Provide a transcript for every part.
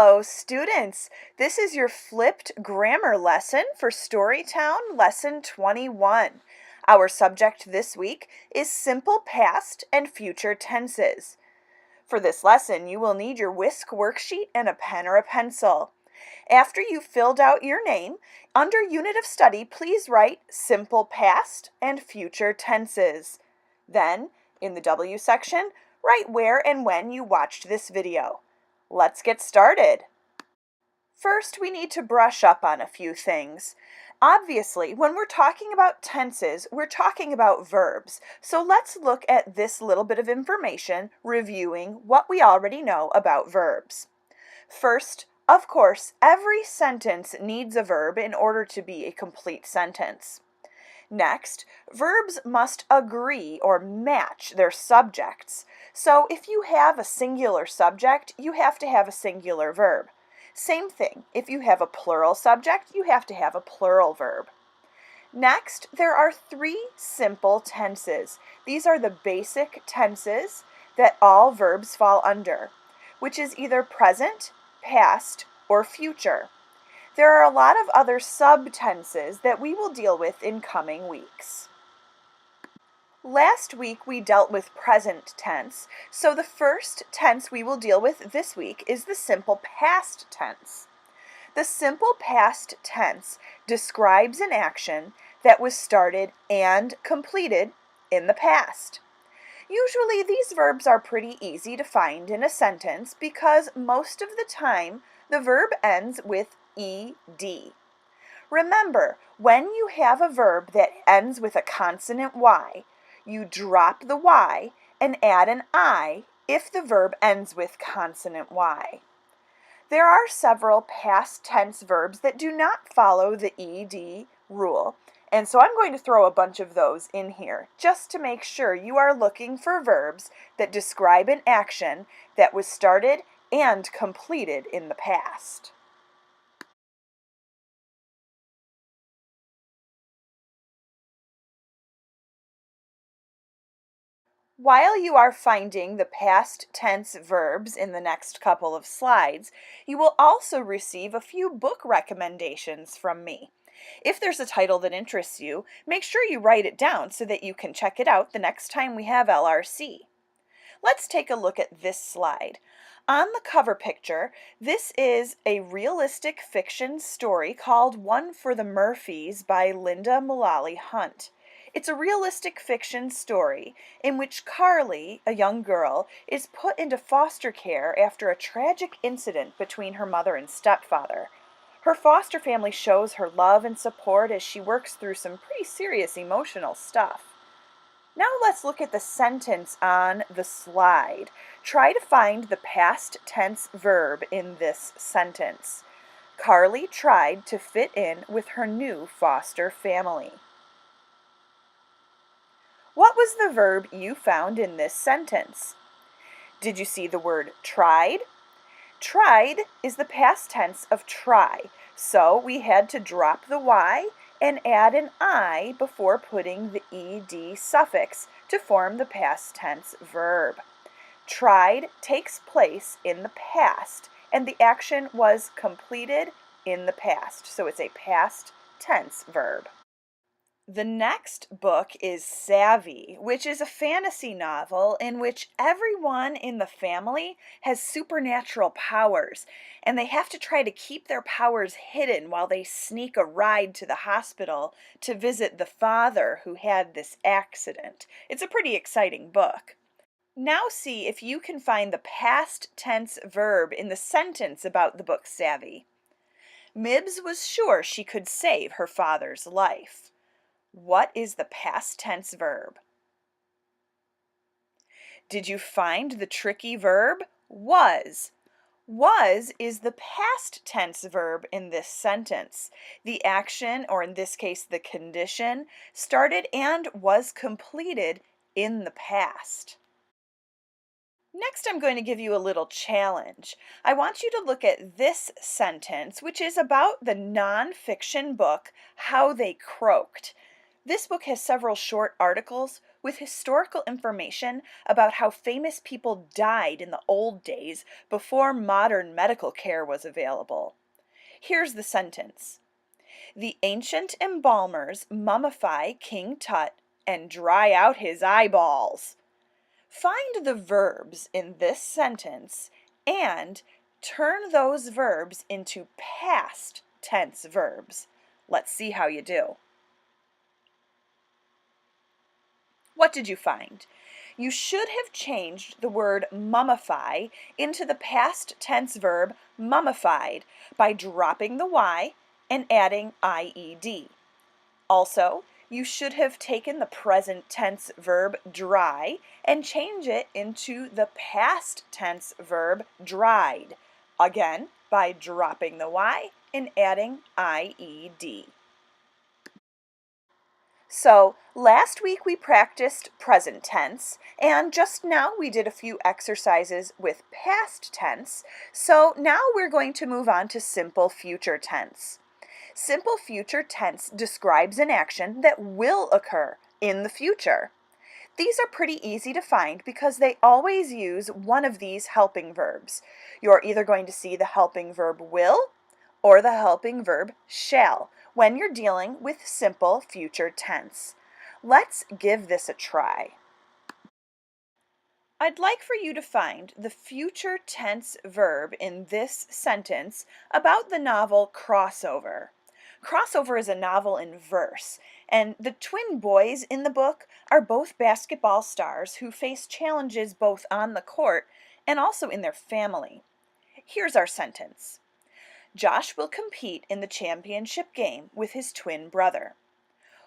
Hello, students. This is your flipped grammar lesson for Storytown Lesson 21. Our subject this week is simple past and future tenses. For this lesson, you will need your Whisk worksheet and a pen or a pencil. After you've filled out your name, under Unit of Study, please write simple past and future tenses. Then, in the W section, write where and when you watched this video. Let's get started. First, we need to brush up on a few things. Obviously, when we're talking about tenses, we're talking about verbs. So let's look at this little bit of information, reviewing what we already know about verbs. First, of course, every sentence needs a verb in order to be a complete sentence. Next, verbs must agree or match their subjects. So if you have a singular subject, you have to have a singular verb. Same thing, if you have a plural subject, you have to have a plural verb. Next, there are three simple tenses. These are the basic tenses that all verbs fall under, which is either present, past, or future. There are a lot of other subtenses that we will deal with in coming weeks. Last week we dealt with present tense, so the first tense we will deal with this week is the simple past tense. The simple past tense describes an action that was started and completed in the past. Usually these verbs are pretty easy to find in a sentence because most of the time the verb ends with ed. Remember, when you have a verb that ends with a consonant y, you drop the y and add an I if the verb ends with consonant y. There are several past tense verbs that do not follow the ed rule, and so I'm going to throw a bunch of those in here just to make sure you are looking for verbs that describe an action that was started and completed in the past. While you are finding the past tense verbs in the next couple of slides, you will also receive a few book recommendations from me. If there's a title that interests you, make sure you write it down so that you can check it out the next time we have LRC. Let's take a look at this slide. On the cover picture, this is a realistic fiction story called One for the Murphys by Linda Mullally Hunt. It's a realistic fiction story in which Carly, a young girl, is put into foster care after a tragic incident between her mother and stepfather. Her foster family shows her love and support as she works through some pretty serious emotional stuff. Now let's look at the sentence on the slide. Try to find the past tense verb in this sentence. Carly tried to fit in with her new foster family. What was the verb you found in this sentence? Did you see the word tried? Tried is the past tense of try, so we had to drop the y and add an I before putting the ed suffix to form the past tense verb. Tried takes place in the past, and the action was completed in the past, so it's a past tense verb. The next book is Savvy, which is a fantasy novel in which everyone in the family has supernatural powers, and they have to try to keep their powers hidden while they sneak a ride to the hospital to visit the father who had this accident. It's a pretty exciting book. Now see if you can find the past tense verb in the sentence about the book Savvy. Mibbs was sure she could save her father's life. What is the past tense verb? Did you find the tricky verb? Was. Was is the past tense verb in this sentence. The action, or in this case the condition, started and was completed in the past. Next, I'm going to give you a little challenge. I want you to look at this sentence, which is about the nonfiction book, How They Croaked. This book has several short articles. with historical information about how famous people died in the old days before modern medical care was available. Here's the sentence. The ancient embalmers mummify King Tut and dry out his eyeballs. Find the verbs in this sentence and turn those verbs into past tense verbs. Let's see how you do. What did you find? You should have changed the word mummify into the past tense verb mummified by dropping the Y and adding IED. Also, you should have taken the present tense verb dry and change it into the past tense verb dried, again by dropping the Y and adding IED. So, last week we practiced present tense, and just now we did a few exercises with past tense, so now we're going to move on to simple future tense. Simple future tense describes an action that will occur in the future. These are pretty easy to find because they always use one of these helping verbs. You're either going to see the helping verb will or the helping verb shall when you're dealing with simple future tense. Let's give this a try. I'd like for you to find the future tense verb in this sentence about the novel Crossover. Crossover is a novel in verse, and the twin boys in the book are both basketball stars who face challenges both on the court and also in their family. Here's our sentence. Josh will compete in the championship game with his twin brother.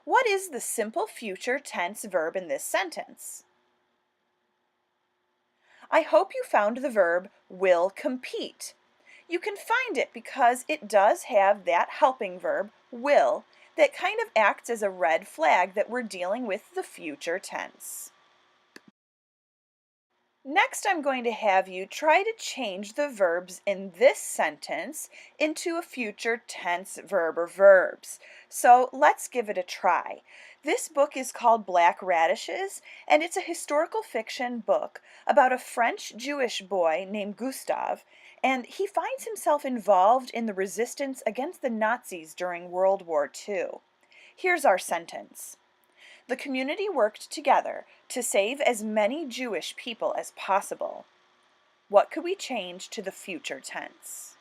What is the simple future tense verb in this sentence? I hope you found the verb will compete. You can find it because it does have that helping verb, will, that kind of acts as a red flag that we're dealing with the future tense. Next, I'm going to have you try to change the verbs in this sentence into a future tense verb or verbs. So let's give it a try. This book is called Black Radishes, and it's a historical fiction book about a French Jewish boy named Gustave, and he finds himself involved in the resistance against the Nazis during World War II. Here's our sentence. The community worked together to save as many Jewish people as possible. What could we change to the future tense?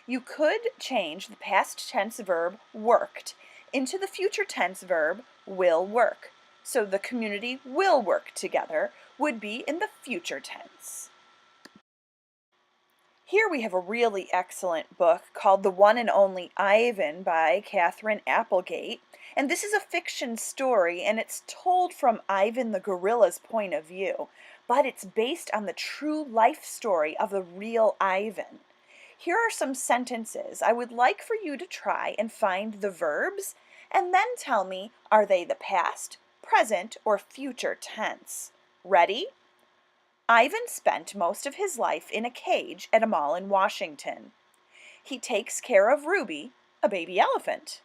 You could change the past tense verb worked into the future tense verb will work. So the community will work together would be in the future tense. Here we have a really excellent book called The One and Only Ivan by Katherine Applegate. And this is a fiction story, and it's told from Ivan the gorilla's point of view, but it's based on the true life story of the real Ivan. Here are some sentences I would like for you to try and find the verbs, and then tell me, are they the past, present, or future tense? Ready? Ivan spent most of his life in a cage at a mall in Washington. He takes care of Ruby, a baby elephant.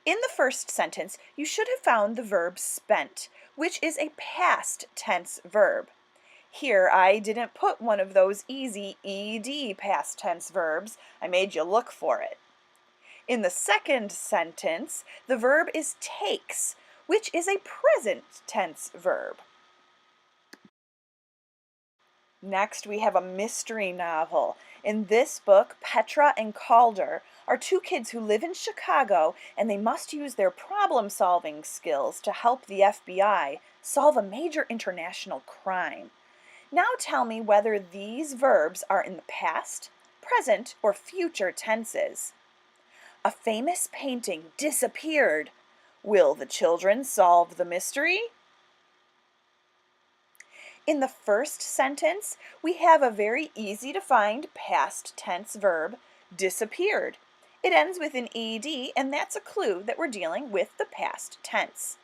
In the first sentence, you should have found the verb spent, which is a past tense verb. Here, I didn't put one of those easy ed past tense verbs. I made you look for it. In the second sentence, the verb is takes, which is a present tense verb. Next, we have a mystery novel. In this book, Petra and Calder are two kids who live in Chicago, and they must use their problem-solving skills to help the FBI solve a major international crime. Now tell me whether these verbs are in the past, present, or future tenses. A famous painting disappeared. Will the children solve the mystery? In the first sentence, we have a very easy to find past tense verb, disappeared. It ends with an ed, and that's a clue that we're dealing with the past tense.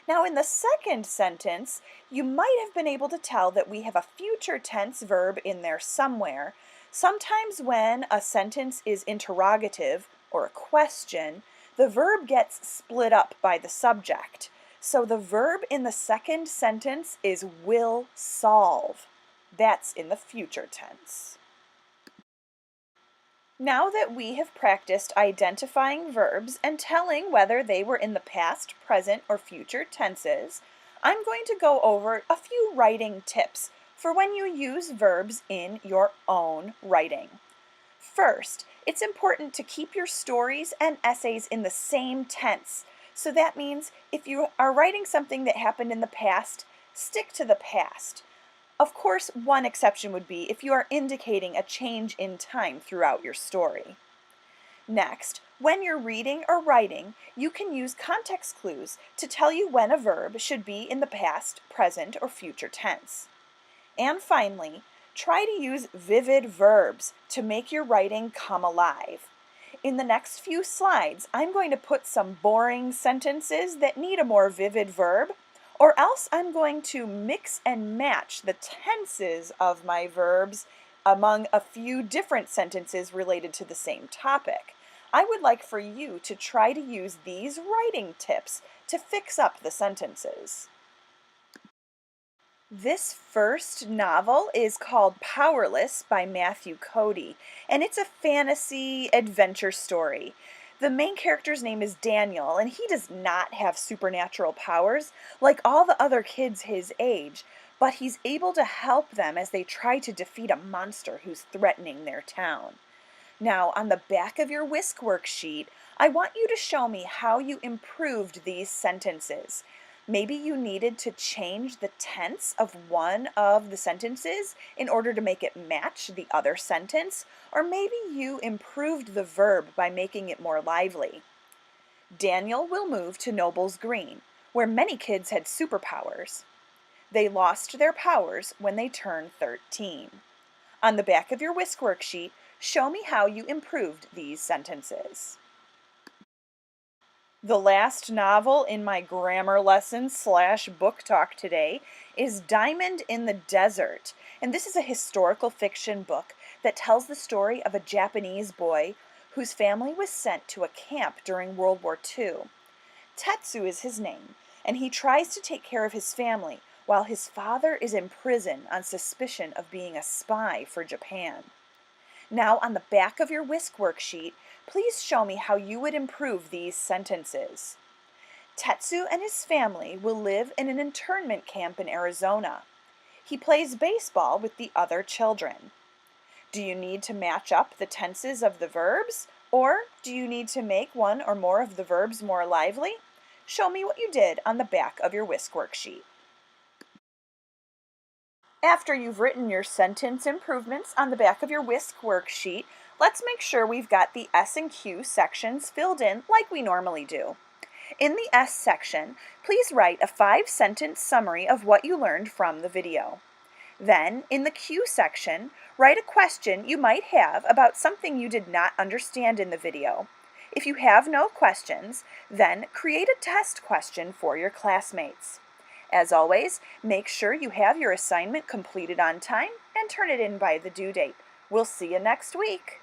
Now in the second sentence, you might have been able to tell that we have a future tense verb in there somewhere. Sometimes when a sentence is interrogative or a question, the verb gets split up by the subject. So the verb in the second sentence is will solve. That's in the future tense. Now that we have practiced identifying verbs and telling whether they were in the past, present, or future tenses, I'm going to go over a few writing tips for when you use verbs in your own writing. First, it's important to keep your stories and essays in the same tense. So that means if you are writing something that happened in the past, stick to the past. Of course, one exception would be if you are indicating a change in time throughout your story. Next, when you're reading or writing, you can use context clues to tell you when a verb should be in the past, present, or future tense. And finally, try to use vivid verbs to make your writing come alive. In the next few slides, I'm going to put some boring sentences that need a more vivid verb, or else I'm going to mix and match the tenses of my verbs among a few different sentences related to the same topic. I would like for you to try to use these writing tips to fix up the sentences. This first novel is called Powerless by Matthew Cody, and it's a fantasy adventure story. The main character's name is Daniel, and he does not have supernatural powers like all the other kids his age, but he's able to help them as they try to defeat a monster who's threatening their town. Now, on the back of your whisk worksheet, I want you to show me how you improved these sentences. Maybe you needed to change the tense of one of the sentences in order to make it match the other sentence, or maybe you improved the verb by making it more lively. Daniel will move to Noble's Green, where many kids had superpowers. They lost their powers when they turned 13. On the back of your whisk worksheet, show me how you improved these sentences. The last novel in my grammar lesson / book talk today is Diamond in the Desert, and this is a historical fiction book that tells the story of a Japanese boy whose family was sent to a camp during World War II. Tetsu is his name, and he tries to take care of his family while his father is in prison on suspicion of being a spy for Japan. Now, on the back of your whisk worksheet, please show me how you would improve these sentences. Tetsu and his family will live in an internment camp in Arizona. He plays baseball with the other children. Do you need to match up the tenses of the verbs, or do you need to make one or more of the verbs more lively? Show me what you did on the back of your whisk worksheet. After you've written your sentence improvements on the back of your whisk worksheet, let's make sure we've got the S and Q sections filled in like we normally do. In the S section, please write a 5-sentence summary of what you learned from the video. Then, in the Q section, write a question you might have about something you did not understand in the video. If you have no questions, then create a test question for your classmates. As always, make sure you have your assignment completed on time and turn it in by the due date. We'll see you next week.